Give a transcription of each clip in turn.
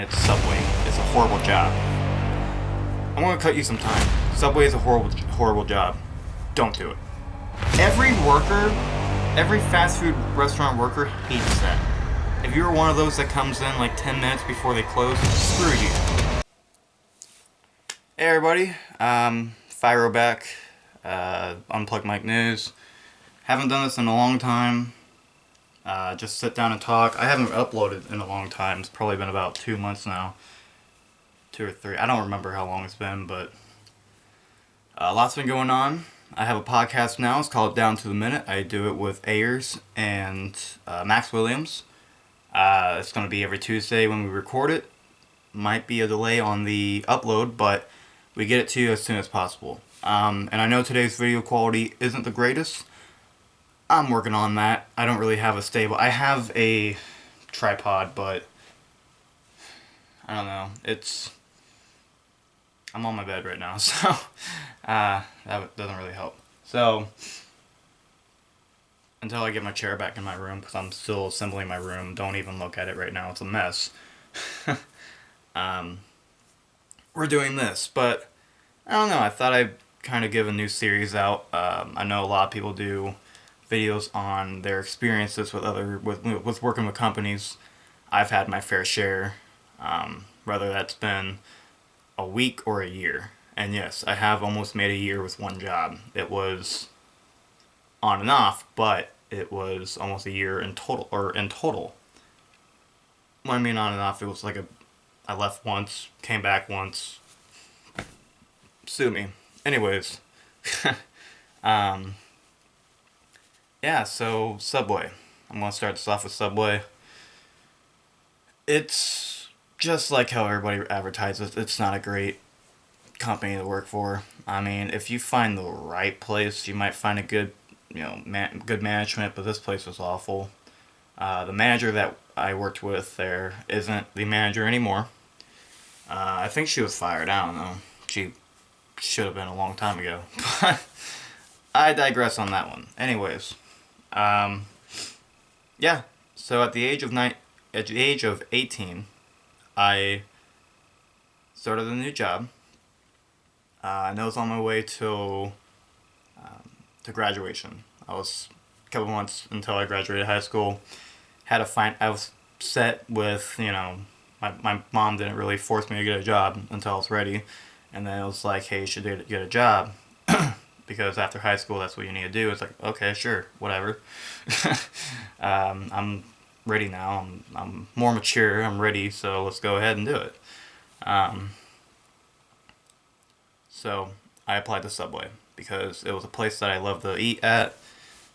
It's Subway. It's a horrible job. I'm gonna cut you some time. Subway is a horrible job. Don't do it. Every worker, every fast food restaurant worker hates that. If you're one of those that comes in like 10 minutes before they close, screw you. Hey everybody, Fyro back, Unplugged Mic News. Haven't done this in a long time. Just sit down and talk. I haven't uploaded in a long time. It's probably been about 2 months now. 2 or 3. I don't remember how long it's been, but lots been going on. I have a podcast now. It's called Down to the Minute. I do it with Ayers and Max Williams. It's going to be every Tuesday when we record it. Might be a delay on the upload, but we get it to you as soon as possible. And I know today's video quality isn't the greatest. I'm working on that. I don't really have a stable... I have a tripod, but I don't know. I'm on my bed right now, so that doesn't really help. So, until I get my chair back in my room, because I'm still assembling my room, don't even look at it right now. It's a mess. We're doing this, but I don't know. I thought I'd kind of give a new series out. I know a lot of people do videos on their experiences with working with companies. I've had my fair share, whether that's been a week or a year. And yes, I have almost made a year with one job. It was on and off, but it was almost a year in total. When I mean on and off, it was like I left once, came back once. Sue me. Anyways, yeah, so Subway. I'm going to start this off with Subway. It's just like how everybody advertises. It's not a great company to work for. I mean, if you find the right place, you might find a good, good management, but this place was awful. The manager that I worked with there isn't the manager anymore. I think she was fired. I don't know. She should have been a long time ago. But I digress on that one. Anyways. Yeah, so at the age of 18, I started a new job. And I was on my way to graduation. I was a couple months until I graduated high school. I was set with, my mom didn't really force me to get a job until I was ready. And then it was like, hey, you should get a job. Because after high school, that's what you need to do. It's like, okay, sure, whatever. I'm ready now. I'm more mature. I'm ready, so let's go ahead and do it. So I applied to Subway because it was a place that I loved to eat at.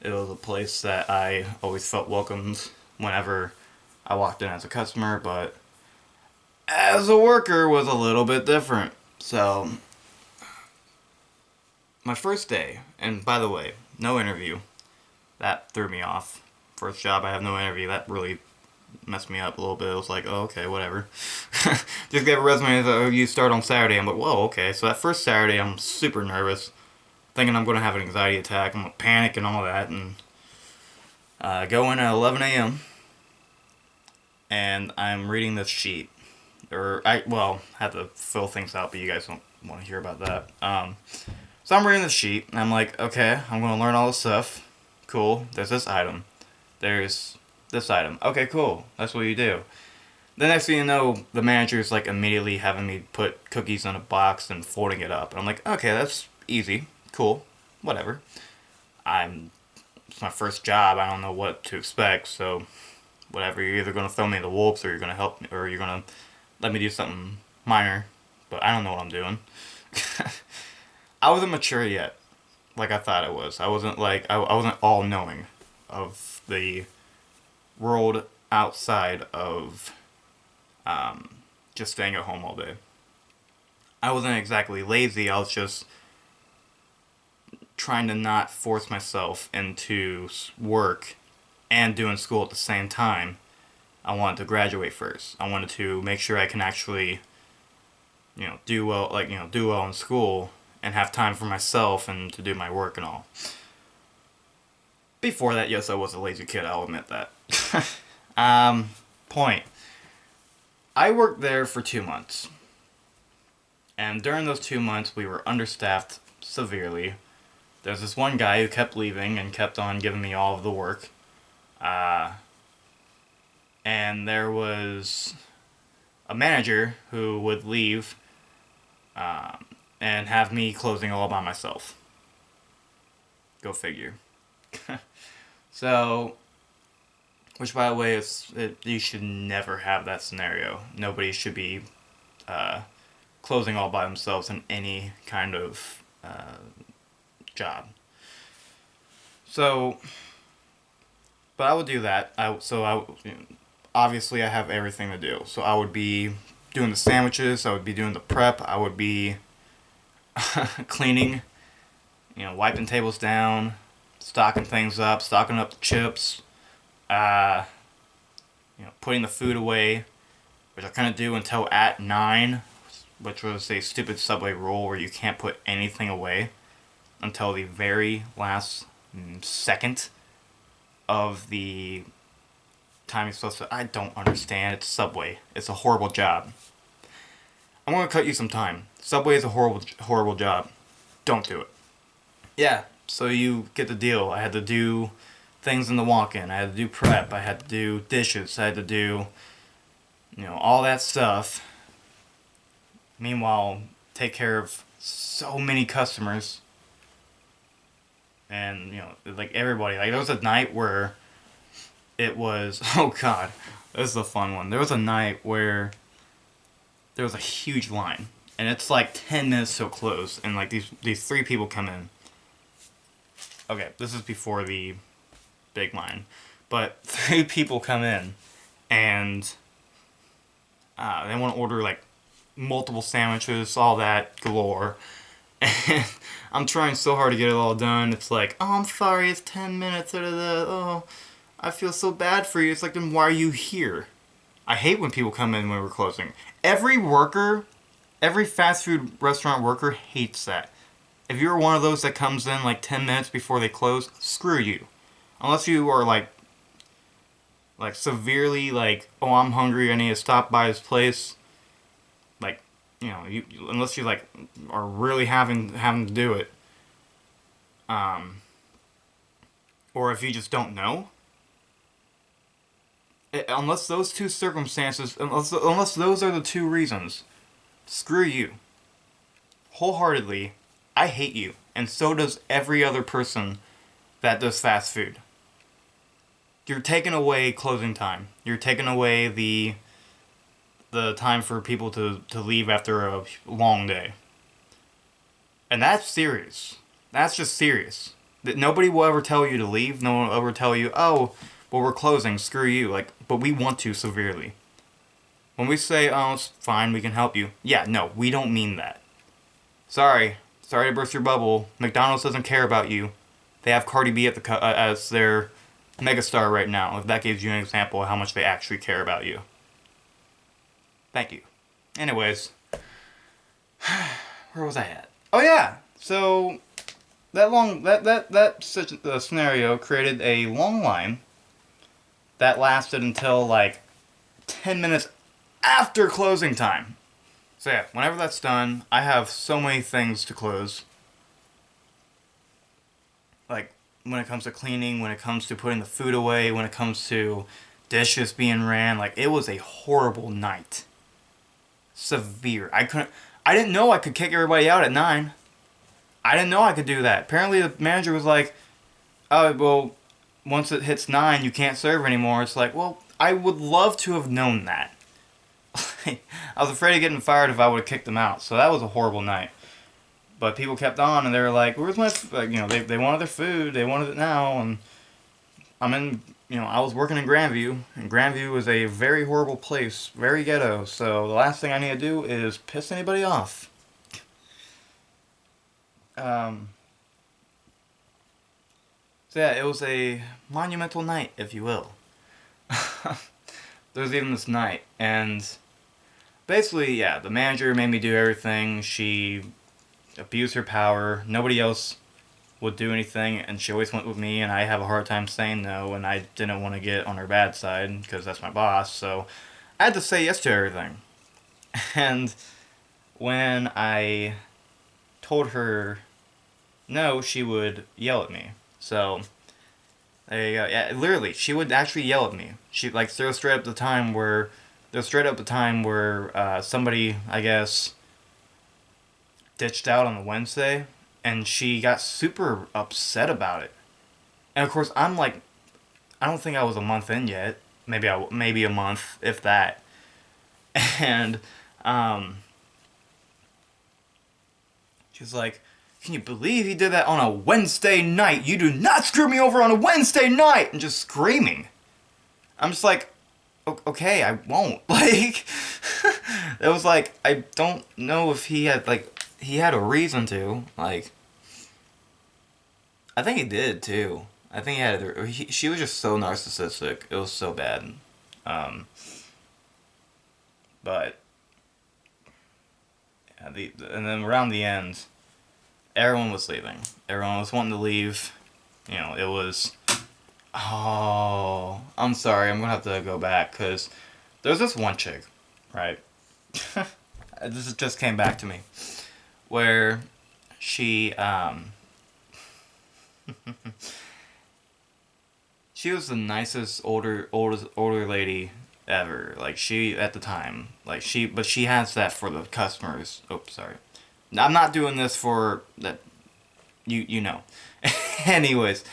It was a place that I always felt welcomed whenever I walked in as a customer, but as a worker was a little bit different. So my first day, and by the way, no interview. That threw me off. First job, I have no interview. That really messed me up a little bit. It was like, oh, okay, whatever. Just get a resume that oh, you start on Saturday. I'm like, whoa, okay. So that first Saturday, I'm super nervous, thinking I'm going to have an anxiety attack. I'm going to panic and all that. And go in at 11 a.m. And I'm reading this sheet. I have to fill things out, but you guys don't want to hear about that. So I'm reading the sheet, and I'm like, okay, I'm going to learn all this stuff. Cool. There's this item. There's this item. Okay, cool. That's what you do. The next thing you know, the manager's like immediately having me put cookies in a box and folding it up. And I'm like, okay, that's easy. Cool. Whatever. It's my first job. I don't know what to expect, so whatever. You're either going to throw me the wolves, or you're going to help me, or you're going to let me do something minor. But I don't know what I'm doing. I wasn't mature yet, like I thought I was. I wasn't all-knowing of the world outside of just staying at home all day. I wasn't exactly lazy. I was just trying to not force myself into work and doing school at the same time. I wanted to graduate first. I wanted to make sure I can actually, do well in school and have time for myself and to do my work and all. Before that, yes, I was a lazy kid, I'll admit that. Point. I worked there for 2 months. And during those 2 months, we were understaffed severely. There's this one guy who kept leaving and kept on giving me all of the work. Uh, and there was a manager who would leave and have me closing all by myself. Go figure. So, which by the way, you should never have that scenario. Nobody should be closing all by themselves in any kind of job. So, but I would do that. Obviously I have everything to do. So I would be doing the sandwiches. I would be doing the prep. I would be cleaning. Wiping tables down, stocking things up, stocking up the chips. Putting the food away, which I couldn't do until at 9, which was a stupid Subway rule where you can't put anything away until the very last second of the time you're supposed to. I don't understand. It's Subway. It's a horrible job. I'm gonna cut you some time. Subway is a horrible job. Don't do it. Yeah, so you get the deal. I had to do things in the walk-in. I had to do prep. I had to do dishes. I had to do, all that stuff. Meanwhile, take care of so many customers. And, like everybody. Like, there was a night where it was, oh God, this is a fun one. There was a night where there was a huge line. And it's like 10 minutes till close. And, like, these 3 people come in. Okay, this is before the big line. But 3 people come in, and they want to order, like, multiple sandwiches, all that galore. And I'm trying so hard to get it all done. It's like, oh, I'm sorry, it's 10 minutes. Oh, I feel so bad for you. It's like, then why are you here? I hate when people come in when we're closing. Every fast food restaurant worker hates that. If you're one of those that comes in like 10 minutes before they close, screw you. Unless you are like severely like, oh, I'm hungry, I need to stop by this place. Like, unless you like are really having to do it. Or if you just don't know. Unless those two circumstances, unless those are the 2 reasons, screw you. Wholeheartedly. I hate you, and so does every other person that does fast food. You're taking away closing time. You're taking away the time for people to leave after a long day. And that's serious. That's just serious. That nobody will ever tell you to leave. No one will ever tell you, oh, well, we're closing, screw you. But we want to severely. When we say, oh, it's fine, we can help you. Yeah, no, we don't mean that. Sorry to burst your bubble. McDonald's doesn't care about you. They have Cardi B as their megastar right now, if that gives you an example of how much they actually care about you. Thank you. Anyways, where was I at? Oh yeah, so that such a scenario created a long line that lasted until like 10 minutes after closing time. So yeah, whenever that's done, I have so many things to close. Like, when it comes to cleaning, when it comes to putting the food away, when it comes to dishes being ran, like, it was a horrible night. Severe. I didn't know I could kick everybody out at 9. I didn't know I could do that. Apparently the manager was like, oh, well, once it hits 9, you can't serve anymore. It's like, well, I would love to have known that. I was afraid of getting fired if I would have kicked them out. So that was a horrible night. But people kept on, and they were like, where's my... They wanted their food. They wanted it now. And I was working in Grandview. And Grandview is a very horrible place. Very ghetto. So the last thing I need to do is piss anybody off. So yeah, it was a monumental night, if you will. There was even this night, and basically, yeah, the manager made me do everything. She abused her power. Nobody else would do anything, and she always went with me, and I have a hard time saying no, and I didn't want to get on her bad side, because that's my boss, so I had to say yes to everything. And when I told her no, she would yell at me. So there you go. Yeah, literally, she would actually yell at me. She like there was straight up the time where somebody, I guess, ditched out on the Wednesday, and she got super upset about it. And of course, I'm like, I don't think I was a month in yet. Maybe a month, if that. And um, she's like, "Can you believe he did that on a Wednesday night? You do not screw me over on a Wednesday night!" And just screaming. I'm just like, okay, I won't. Like, it was like, I don't know if he had a reason to. Like, I think he did too. I think she was just so narcissistic. It was so bad. Um, but, yeah, and then around the end, everyone was leaving. Everyone was wanting to leave. You know, it was. Oh, I'm sorry. I'm gonna have to go back because there's this one chick, right? Just came back to me, where she she was the nicest older lady ever. Like she at the time, but she has that for the customers. Oh, sorry. I'm not doing this for that. You know. Anyways,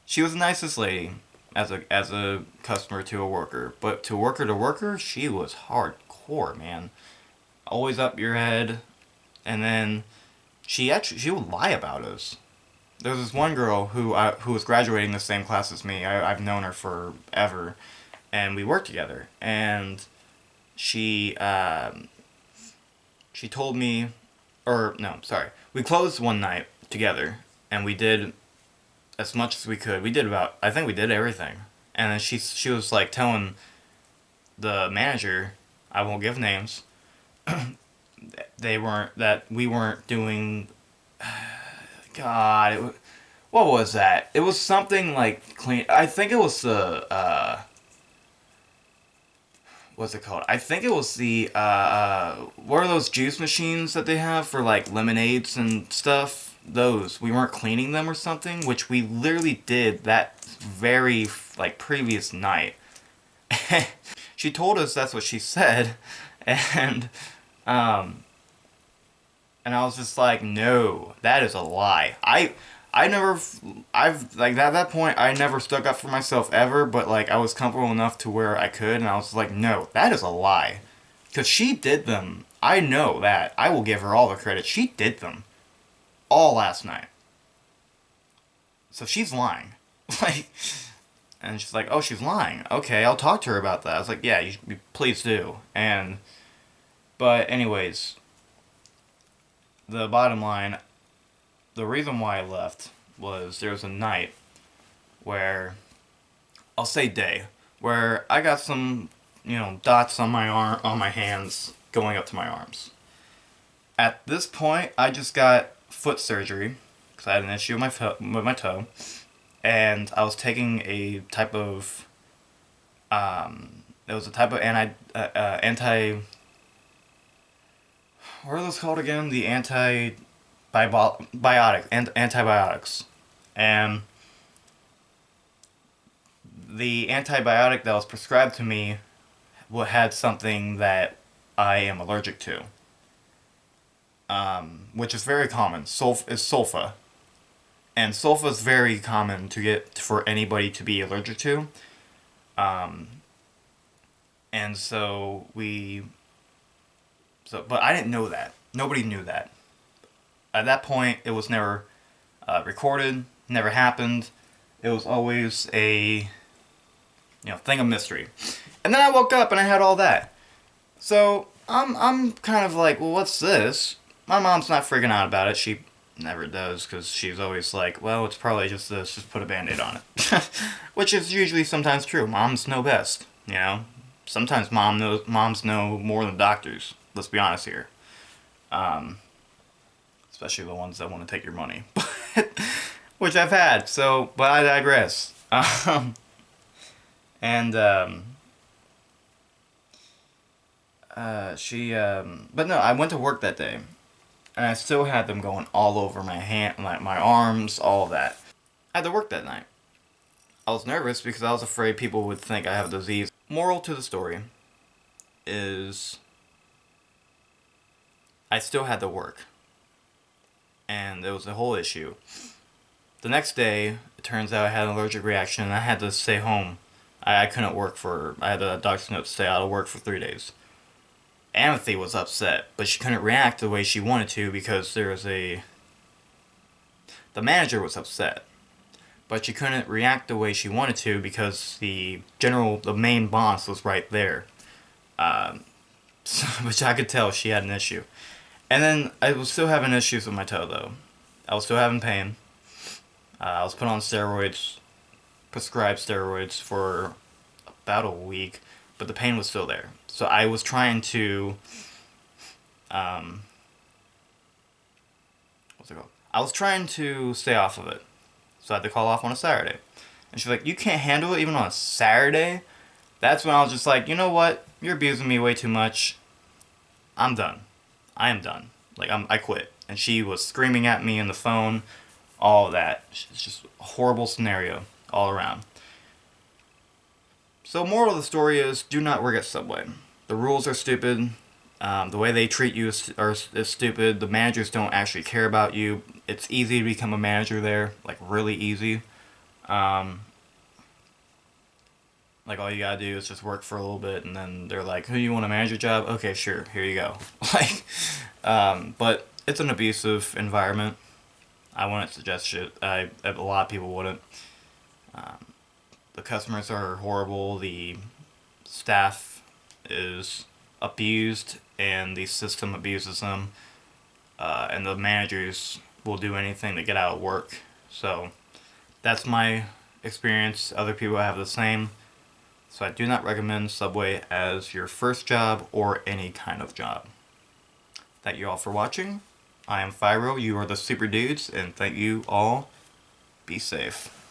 she was the nicest lady as a customer to a worker, but to worker, she was hardcore, man. Always up your head, and then she would lie about us. There was this one girl who was graduating the same class as me. I've known her forever, and we worked together. And she she told me, or no, sorry, we closed one night together, and we did as much as we could. We did about, I think we did everything. And then she was like telling the manager, I won't give names, that we weren't doing. God, what was that? It was something like clean. I think it was the what's it called? I think it was the what are those juice machines that they have for like lemonades and stuff? Those we weren't cleaning them or something, which we literally did that very like previous night. She told us that's what she said, and um, and I was just like, no, that is a lie. I never, I've, like, at that point, I never stuck up for myself ever, but, like, I was comfortable enough to where I could, and I was like, no, that is a lie. Because she did them. I know that. I will give her all the credit. She did them. All last night. So she's lying. Like, and she's like, oh, she's lying. Okay, I'll talk to her about that. I was like, yeah, you please do. But anyways, the bottom line, the reason why I left was there was a night where, I'll say day, where I got some, dots on my on my hands going up to my arms. At this point, I just got foot surgery because I had an issue with with my toe, and I was taking a type of, it was a type of anti, what are those called again? The antibiotics, and the antibiotic that was prescribed to me had something that I am allergic to, which is very common. Is sulfa, and sulfa is very common to get for anybody to be allergic to. Um, and but I didn't know that. Nobody knew that. At that point, it was never recorded, never happened. It was always a thing of mystery. And then I woke up and I had all that. So I'm kind of like, well, what's this? My mom's not freaking out about it. She never does because she's always like, well, it's probably just this. Just put a band-aid on it, which is usually sometimes true. Moms know best, Sometimes moms know more than doctors. Let's be honest here. Especially the ones that want to take your money, which I've had. So, but I digress. And but no, I went to work that day, and I still had them going all over my hand, my arms, all that. I had to work that night. I was nervous because I was afraid people would think I have a disease. Moral to the story is I still had to work, and it was a whole issue. The next day, it turns out I had an allergic reaction, and I had to stay home. I couldn't work for. I had a doctor's note to stay out of work for 3 days. Amity was upset, but she couldn't react the way she wanted to because there was a. The manager was upset, but she couldn't react the way she wanted to because the main boss was right there. Which I could tell she had an issue. And then I was still having issues with my toe though. I was still having pain. I was put on steroids, prescribed steroids for about a week, but the pain was still there. So I was trying to, um, what's it called? I was trying to stay off of it. So I had to call off on a Saturday. And she's like, "You can't handle it even on a Saturday?" That's when I was just like, you know what? You're abusing me way too much. I'm done. I am done. I quit. And she was screaming at me on the phone, all of that. It's just a horrible scenario all around. So, moral of the story is do not work at Subway. The rules are stupid. The way they treat you is stupid. The managers don't actually care about you. It's easy to become a manager there, like really easy. Um, like all you gotta do is just work for a little bit, and then they're like, "Who you want a manager job? Okay, sure, here you go." like, but it's an abusive environment. I wouldn't suggest it. A lot of people wouldn't. Um, the customers are horrible. The staff is abused, and the system abuses them. And the managers will do anything to get out of work. So that's my experience. Other people have the same. So I do not recommend Subway as your first job or any kind of job. Thank you all for watching. I am Fyro, you are the Super Dudes, and thank you all. Be safe.